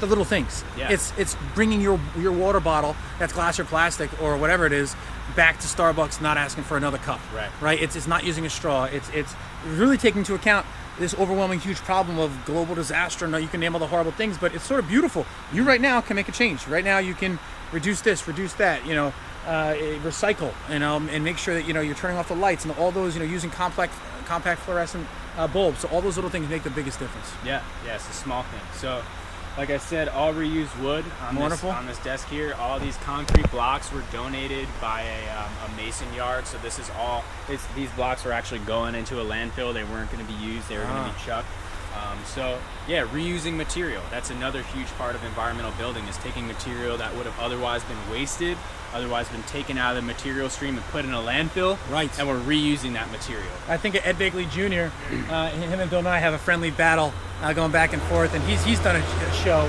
the little things. Yeah. It's bringing your water bottle that's glass or plastic or whatever it is back to Starbucks, not asking for another cup. Right. It's not using a straw. It's really taking into account this overwhelming huge problem of global disaster. No, you can name all the horrible things, but it's sort of beautiful. You right now can make a change. Right now you can reduce this, reduce that, recycle, and make sure that, you're turning off the lights and all those, using compact fluorescent bulbs. So all those little things make the biggest difference. Yeah, it's a small thing. So, like I said, all reused wood on this desk here. All these concrete blocks were donated by a mason yard. So this is these blocks were actually going into a landfill. They weren't going to be used. They were going to be chucked. Reusing material. That's another huge part of environmental building, is taking material that would have otherwise been wasted, otherwise been taken out of the material stream and put in a landfill. Right. And we're reusing that material. I think Ed Begley Jr., him and Bill Nye have a friendly battle going back and forth, and he's done a show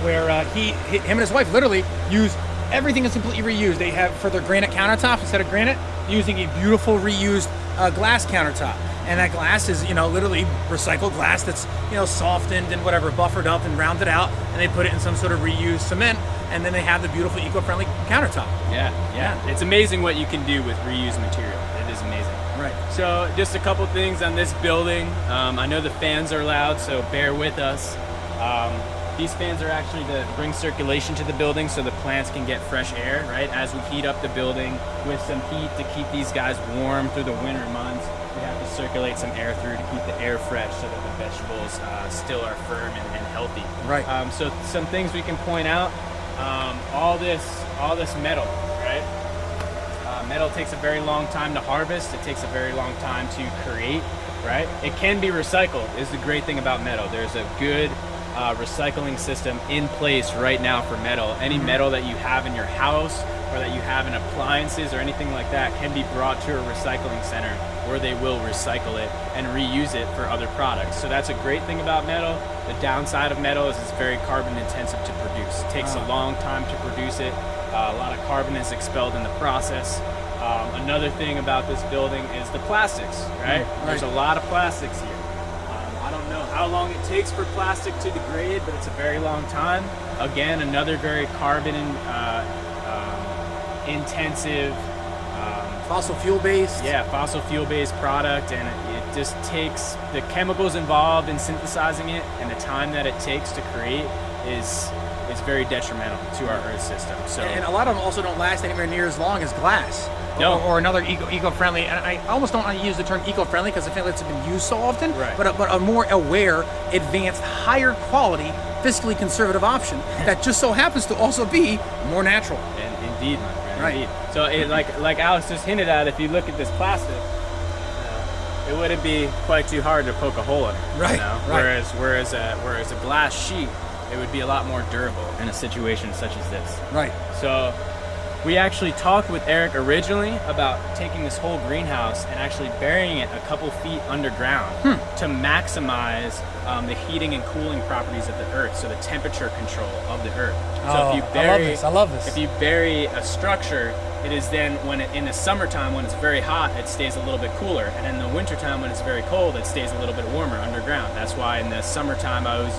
where him and his wife literally use everything is completely reused. They have, for their granite countertop, instead of granite, using a beautiful reused glass countertop. And that glass is, literally recycled glass that's, softened and whatever, buffered up and rounded out, and they put it in some sort of reused cement, and then they have the beautiful eco-friendly countertop. Yeah. It's amazing what you can do with reused material. It is amazing. Right. So just a couple things on this building. I know the fans are loud, so bear with us. These fans are actually to bring circulation to the building so the plants can get fresh air, right? As we heat up the building with some heat to keep these guys warm through the winter months, we have to circulate some air through to keep the air fresh so that the vegetables still are firm and healthy. Right. So some things we can point out, all this metal, right? Metal takes a very long time to harvest. It takes a very long time to create, right? It can be recycled, is the great thing about metal. There's a good recycling system in place right now for metal. Any metal that you have in your house or that you have in appliances or anything like that can be brought to a recycling center where they will recycle it and reuse it for other products. So that's a great thing about metal. The downside of metal is it's very carbon intensive to produce. It takes a long time to produce it. A lot of carbon is expelled in the process. Another thing about this building is the plastics, right? There's a lot of plastics here. I don't know how long it takes for plastic to degrade, but it's a very long time. Again, another very carbon intensive, fossil fuel based. Yeah, fossil fuel based product, and it just takes the chemicals involved in synthesizing it and the time that it takes to create is very detrimental to our Earth system. So, and a lot of them also don't last anywhere near as long as glass. No. Or another eco-friendly, and I almost don't want to use the term eco-friendly because I feel like it's been used so often, right. but a more aware, advanced, higher quality, fiscally conservative option that just so happens to also be more natural. And indeed, my friend, right. Indeed. So like Alex just hinted at, if you look at this plastic, it wouldn't be quite too hard to poke a hole in it. Right. Right. Whereas a glass sheet, it would be a lot more durable in a situation such as this. Right. So we actually talked with Eric originally about taking this whole greenhouse and actually burying it a couple feet underground to maximize the heating and cooling properties of the earth, so the temperature control of the earth. So if you bury, I love this. If you bury a structure, it is then in the summertime when it's very hot, it stays a little bit cooler, and in the wintertime when it's very cold, it stays a little bit warmer underground. That's why in the summertime I always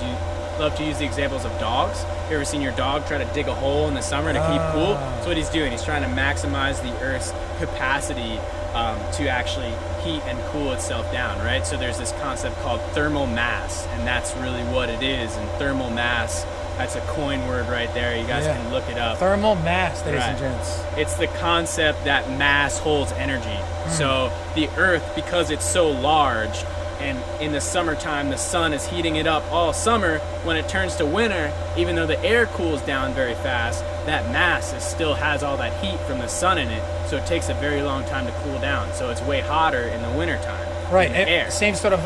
love to use the examples of dogs. You ever seen your dog try to dig a hole in the summer to keep cool? That's what he's doing. He's trying to maximize the Earth's capacity to actually heat and cool itself down, right? So there's this concept called thermal mass, and that's really what it is. And thermal mass, that's a coin word right there. You guys can look it up. Thermal mass, ladies and gents. It's the concept that mass holds energy. So the Earth, because it's so large, and in the summertime the sun is heating it up all summer, when it turns to winter, even though the air cools down very fast, that mass still has all that heat from the sun in it, so it takes a very long time to cool down. So it's way hotter in the wintertime. Right, air. Same sort of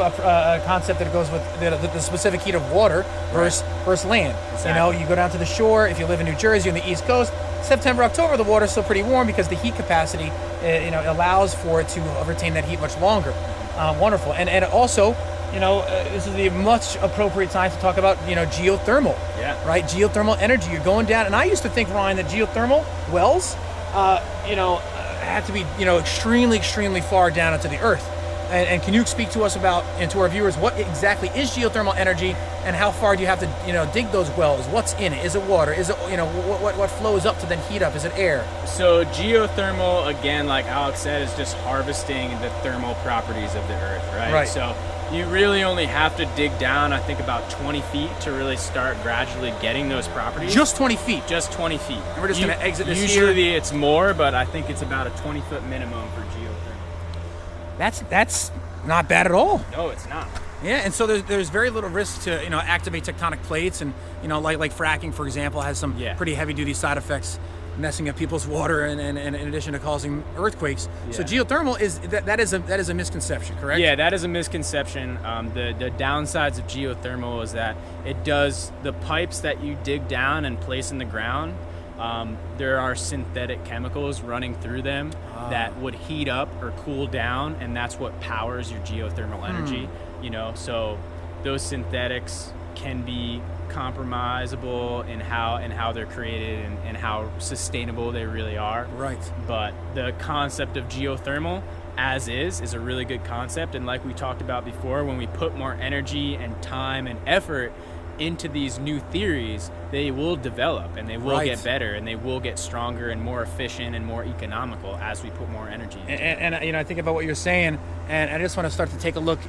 concept that goes with the specific heat of water versus land. Exactly. You go down to the shore, if you live in New Jersey on the East Coast, September, October, the water's still pretty warm because the heat capacity allows for it to retain that heat much longer. Wonderful. And also, this is the much appropriate time to talk about, geothermal. Yeah. Right? Geothermal energy. You're going down. And I used to think, Ryan, that geothermal wells, had to be, extremely, extremely far down into the earth. And can you speak to us about, and to our viewers, what exactly is geothermal energy, and how far do you have to, dig those wells? What's in it? Is it water? Is it, what flows up to then heat up? Is it air? So geothermal, again, like Alex said, is just harvesting the thermal properties of the earth, right? Right. So you really only have to dig down, I think, about 20 feet to really start gradually getting those properties. Just 20 feet? Just 20 feet. And we're just going to exit this Usually here. it's more, but I think it's about a 20-foot minimum for geothermal. That's not bad at all. No, it's not. Yeah, and so there's very little risk to activate tectonic plates, and like fracking, for example, has some pretty heavy duty side effects, messing up people's water, and in addition to causing earthquakes. Yeah. So geothermal that is a misconception, correct? Yeah, that is a misconception. The downsides of geothermal is that it does the pipes that you dig down and place in the ground. There are synthetic chemicals running through them that would heat up or cool down, and that's what powers your geothermal energy. So those synthetics can be compromisable in how they're created and how sustainable they really are. Right. But the concept of geothermal as is a really good concept, and like we talked about before, when we put more energy and time and effort into these new theories, they will develop and they will get better and they will get stronger and more efficient and more economical as we put more energy into it. And I think about what you're saying, and I just want to start to take a look,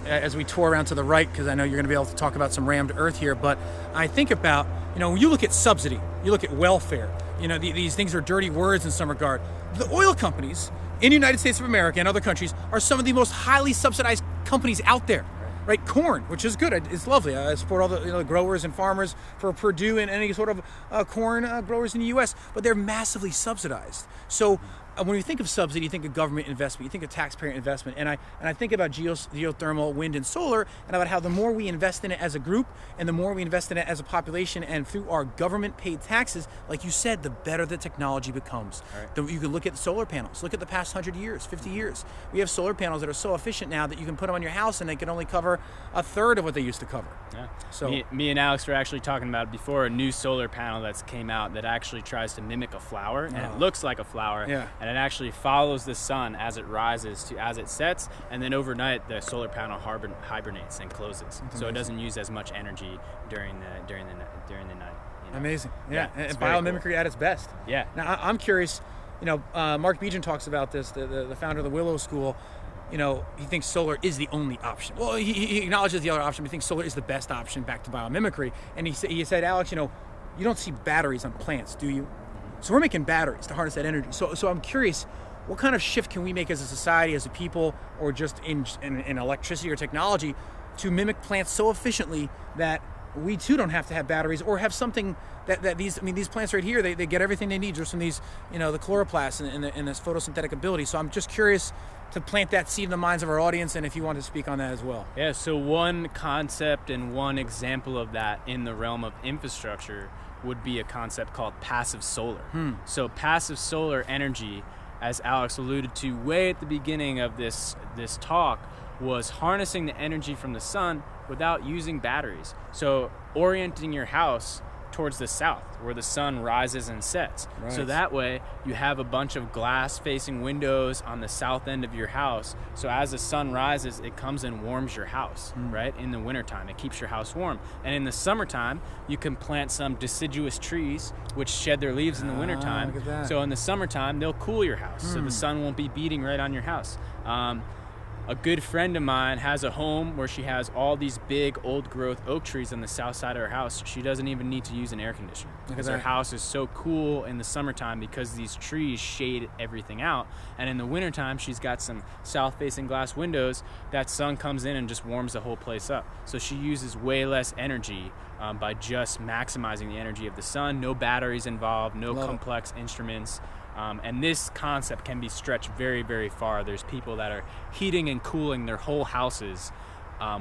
as we tour around to the right, because I know you're going to be able to talk about some rammed earth here, but I think about, when you look at subsidy, you look at welfare, these things are dirty words in some regard. The oil companies in the United States of America and other countries are some of the most highly subsidized companies out there. Right, corn, which is good. It's lovely. I support all the growers and farmers for Purdue and any sort of corn growers in the U.S., but they're massively subsidized. So when you think of subsidy, you think of government investment, you think of taxpayer investment, and I think about geothermal, wind, and solar, and about how the more we invest in it as a group, and the more we invest in it as a population, and through our government-paid taxes, like you said, the better the technology becomes. Right. You can look at solar panels. Look at the past 100 years, 50 years. We have solar panels that are so efficient now that you can put them on your house, and they can only cover a third of what they used to cover. Yeah. So me and Alex were actually talking about before a new solar panel that's came out that actually tries to mimic a flower, and it looks like a flower. Yeah. And it actually follows the sun as it rises to as it sets, and then overnight the solar panel hibernates and closes, so it doesn't use as much energy during the night. Amazing. Yeah. And very biomimicry cool. At its best. Yeah. Now I'm curious. Mark Bejan talks about this. The founder of the Willow School. He thinks solar is the only option. Well, he acknowledges the other option, but he thinks solar is the best option back to biomimicry. And he said, Alex, you don't see batteries on plants, do you? So we're making batteries to harness that energy. So I'm curious, what kind of shift can we make as a society, as a people, or just in electricity or technology to mimic plants so efficiently that we too don't have to have batteries, or have something that these plants right here, they get everything they need just from these, the chloroplasts and this photosynthetic ability. So I'm just curious to plant that seed in the minds of our audience, and if you want to speak on that as well. Yeah, so one concept and one example of that in the realm of infrastructure would be a concept called passive solar. So passive solar energy, as Alex alluded to way at the beginning of this talk, was harnessing the energy from the sun without using batteries. So orienting your house towards the south where the sun rises and sets. Right. So that way you have a bunch of glass facing windows on the south end of your house. So as the sun rises, it comes and warms your house, right? In the wintertime, it keeps your house warm. And in the summertime, you can plant some deciduous trees which shed their leaves in the wintertime. Look at that. So in the summertime, they'll cool your house. So the sun won't be beating right on your house. A good friend of mine has a home where she has all these big old growth oak trees on the south side of her house. She doesn't even need to use an air conditioner because her house is so cool in the summertime because these trees shade everything out. And in the wintertime, she's got some south facing glass windows. That sun comes in and just warms the whole place up. So she uses way less energy by just maximizing the energy of the sun. No batteries involved, no complex instruments. And this concept can be stretched very, very far. There's people that are heating and cooling their whole houses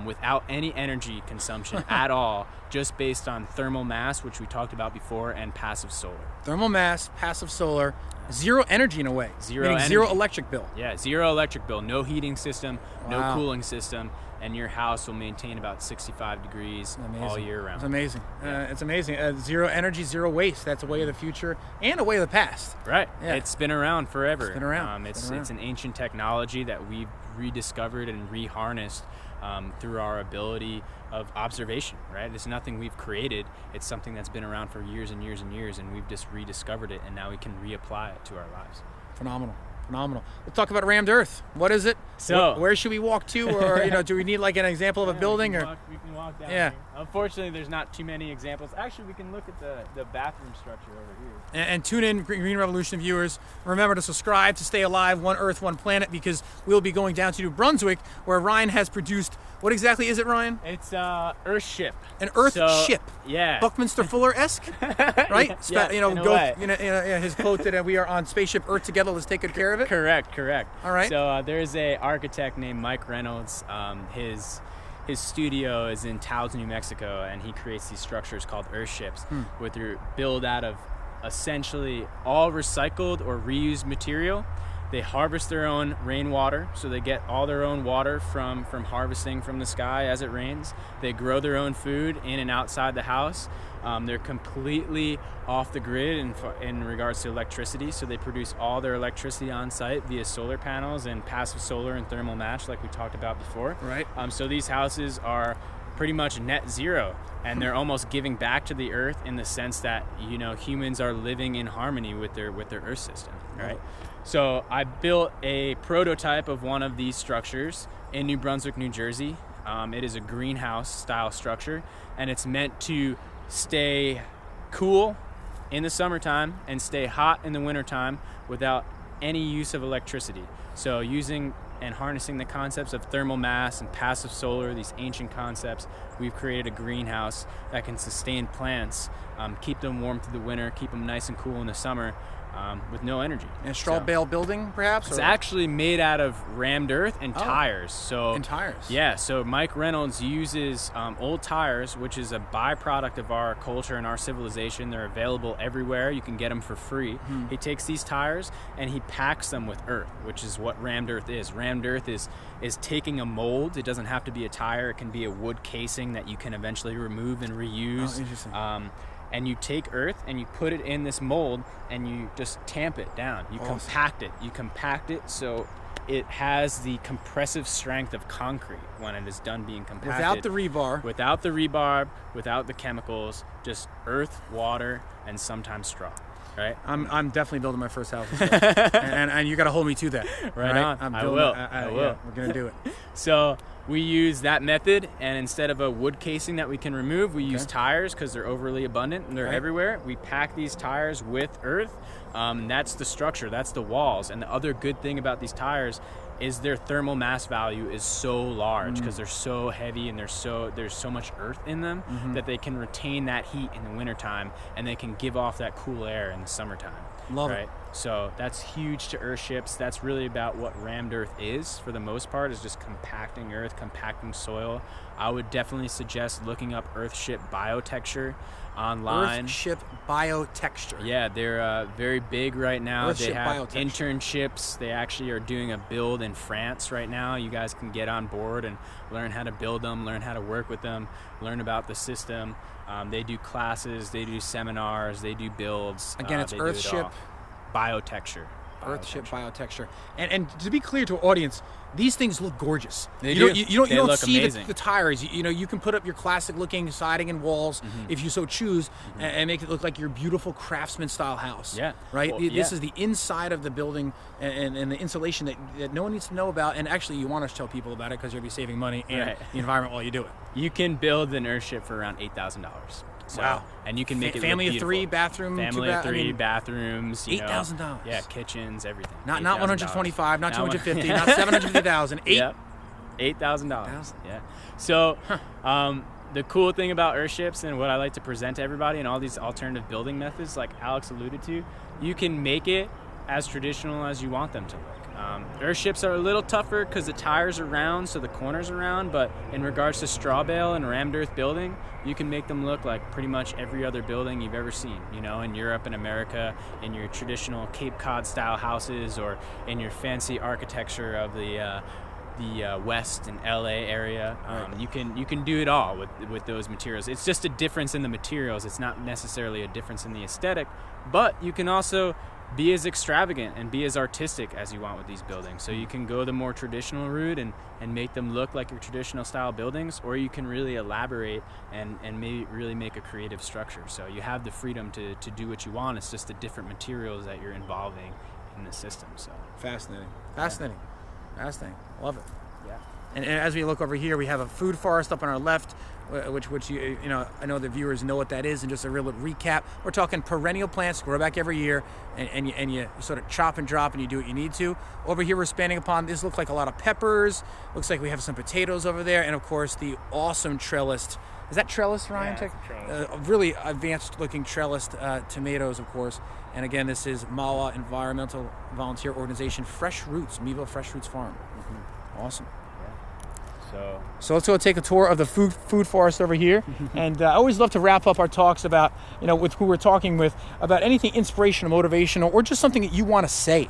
without any energy consumption at all, just based on thermal mass, which we talked about before, and passive solar. Thermal mass, passive solar, Zero energy in a way. Zero energy. Zero electric bill. Yeah, zero electric bill, no heating system, no Wow. cooling system, and your house will maintain about 65 degrees all year round. It's amazing. Yeah. It's amazing. Zero energy, zero waste. That's a way of the future and a way of the past. Right. Yeah. It's been around forever. It's been around. It's an ancient technology that we've rediscovered and reharnessed through our ability of observation, right? It's nothing we've created. It's something that's been around for years and years and years, and we've just rediscovered it, and now we can reapply it to our lives. Phenomenal. Phenomenal. Let's talk about rammed earth. What is it? So where should we walk to, or do we need like an example of a building? We can walk down Yeah. here. Unfortunately, there's not too many examples. Actually, we can look at the bathroom structure over here. And tune in, Green Revolution viewers. Remember to subscribe to stay alive, one Earth, one planet, because we'll be going down to New Brunswick, where Ryan has produced. What exactly is it, Ryan? It's Earth ship. An Earth ship. Yeah. Buckminster Fuller-esque, right? Yeah, in a way. His quote that we are on spaceship Earth together. Let's take good care of it. Correct. All right. So there's a architect named Mike Reynolds. His studio is in Taos, New Mexico, and he creates these structures called Earth ships, which are built out of essentially all recycled or reused material. They harvest their own rainwater, so they get all their own water from harvesting from the sky as it rains. They grow their own food in and outside the house. They're completely off the grid in regards to electricity, so they produce all their electricity on site via solar panels and passive solar and thermal match, like we talked about before. Right. So these houses are pretty much net zero, and they're almost giving back to the earth in the sense that humans are living in harmony with their earth system, right? So I built a prototype of one of these structures in New Brunswick, New Jersey. It is a greenhouse style structure, and it's meant to stay cool in the summertime and stay hot in the wintertime without any use of electricity. So using and harnessing the concepts of thermal mass and passive solar, these ancient concepts, we've created a greenhouse that can sustain plants, keep them warm through the winter, keep them nice and cool in the summer, with no energy. And a straw bale building, perhaps? It's actually made out of rammed earth and tires. And tires. Yeah, so Mike Reynolds uses old tires, which is a byproduct of our culture and our civilization. They're available everywhere. You can get them for free. He takes these tires and he packs them with earth, which is what rammed earth is. Rammed earth is taking a mold. It doesn't have to be a tire. It can be a wood casing that you can eventually remove and reuse. Oh, interesting. And you take earth and you put it in this mold and you just tamp it down. You compact it. You compact it so it has the compressive strength of concrete when it is done being compacted. Without the rebar. Without the rebar, without the chemicals, just earth, water, and sometimes straw. Right? I'm definitely building my first house. and you got to hold me to that. Right on. I will. Yeah, we're going to do it. So we use that method, and instead of a wood casing that we can remove, we use tires because they're overly abundant and they're everywhere. We pack these tires with earth. That's the structure. That's the walls. And the other good thing about these tires is their thermal mass value is so large because they're so heavy and there's so much earth in them that they can retain that heat in the wintertime and they can give off that cool air in the summertime. Love it. So that's huge to earth ships. That's really about what rammed earth is for the most part, is just compacting earth, compacting soil. I would definitely suggest looking up earth ship biotexture online. Earth ship biotexture. Yeah, they're very big right now. Earth they ship have biotexture. internships. They actually are doing a build in France right now. You guys can get on board and learn how to build them, learn how to work with them, learn about the system. They do classes, they do seminars, they do builds. Again, it's earth ship biotexture. Earth ship biotexture. And to be clear to our audience, these things look gorgeous. They you do. don't see the tires. You can put up your classic looking siding and walls if you so choose and make it look like your beautiful craftsman style house. Yeah. Right? Well, this is the inside of the building and the insulation that no one needs to know about. And actually you want to tell people about it because you'll be saving money and the environment while you do it. You can build an earth ship for around $8,000. So, wow. And you can make it family look of three, bathroom, family of three, bathrooms. $8,000. Yeah, kitchens, everything. Not 125, not 250, not 750,000. Yep. $8,000. Yeah. So, the cool thing about earth ships and what I like to present to everybody and all these alternative building methods, like Alex alluded to, you can make it as traditional as you want them to look. Airships are a little tougher because the tires are round, so the corners are round, but in regards to straw bale and rammed earth building, you can make them look like pretty much every other building you've ever seen, you know, in Europe and America, in your traditional Cape Cod style houses, or in your fancy architecture of the West and LA area. You can do it all with those materials. It's just a difference in the materials. It's not necessarily a difference in the aesthetic, but you can also be as extravagant and be as artistic as you want with these buildings. So you can go the more traditional route and make them look like your traditional style buildings, or you can really elaborate and maybe really make a creative structure. So you have the freedom to do what you want. It's just the different materials that you're involving in the system. So fascinating. Fascinating. Love it. Yeah. And as we look over here, we have a food forest up on our left, which you know, I know the viewers know what that is. And just a real recap, we're talking perennial plants, grow back every year, and you sort of chop and drop, and you do what you need to. Over here, we're expanding upon this. Looks like a lot of peppers. Looks like we have some potatoes over there, and of course the awesome trellised. Is that trellis, Ryan? Yeah, it's a trellis. Really advanced-looking trellised tomatoes, of course. And again, this is MAWA Environmental Volunteer Organization Fresh Roots, Meadville Fresh Roots Farm. Awesome. So let's go take a tour of the food forest over here. And I always love to wrap up our talks about, you know, with who we're talking with, about anything inspirational, motivational, or just something that you want to say.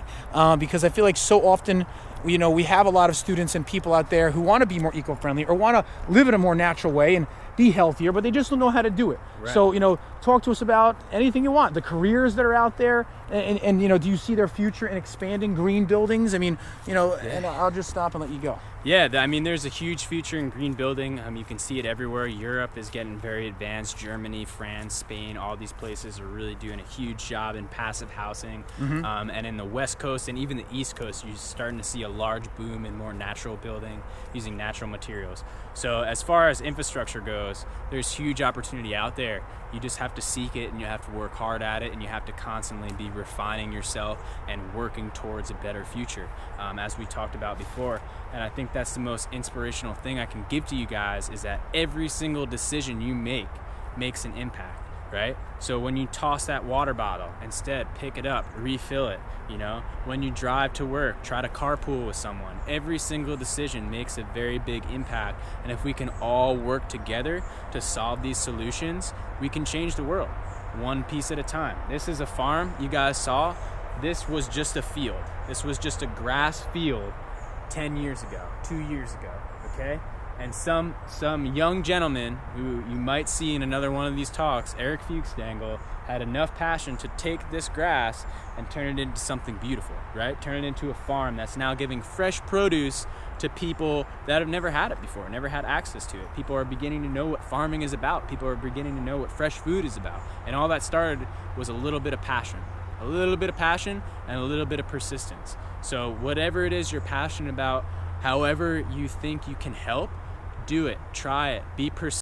Because I feel like so often, you know, we have a lot of students and people out there who want to be more eco-friendly or want to live in a more natural way and be healthier, but they just don't know how to do it. Right. So, you know, talk to us about anything you want, the careers that are out there, and you know, do you see their future in expanding green buildings? I mean, you know, and I'll just stop and let you go. Yeah, I mean, there's a huge future in green building. You can see it everywhere. Europe is getting very advanced. Germany, France, Spain, all these places are really doing a huge job in passive housing. And in the West Coast and even the East Coast, you're starting to see a large boom in more natural building using natural materials. So as far as infrastructure goes, there's huge opportunity out there. You just have to seek it, and you have to work hard at it, and you have to constantly be refining yourself and working towards a better future, as we talked about before. And I think that's the most inspirational thing I can give to you guys, is that every single decision you make makes an impact, right? So when you toss that water bottle, instead pick it up, refill it. You know, when you drive to work, try to carpool with someone. Every single decision makes a very big impact, and if we can all work together to solve these solutions, we can change the world one piece at a time. This is a farm you guys saw. This was just a field. This was just a grass field 10 years ago, 2 years ago, okay? And some young gentleman who you might see in another one of these talks, Eric Fuchsdangle, had enough passion to take this grass and turn it into something beautiful, right? Turn it into a farm that's now giving fresh produce to people that have never had it before, never had access to it. People are beginning to know what farming is about. People are beginning to know what fresh food is about. And all that started was a little bit of passion. A little bit of passion and a little bit of persistence. So whatever it is you're passionate about, however you think you can help, do it, try it, be persistent.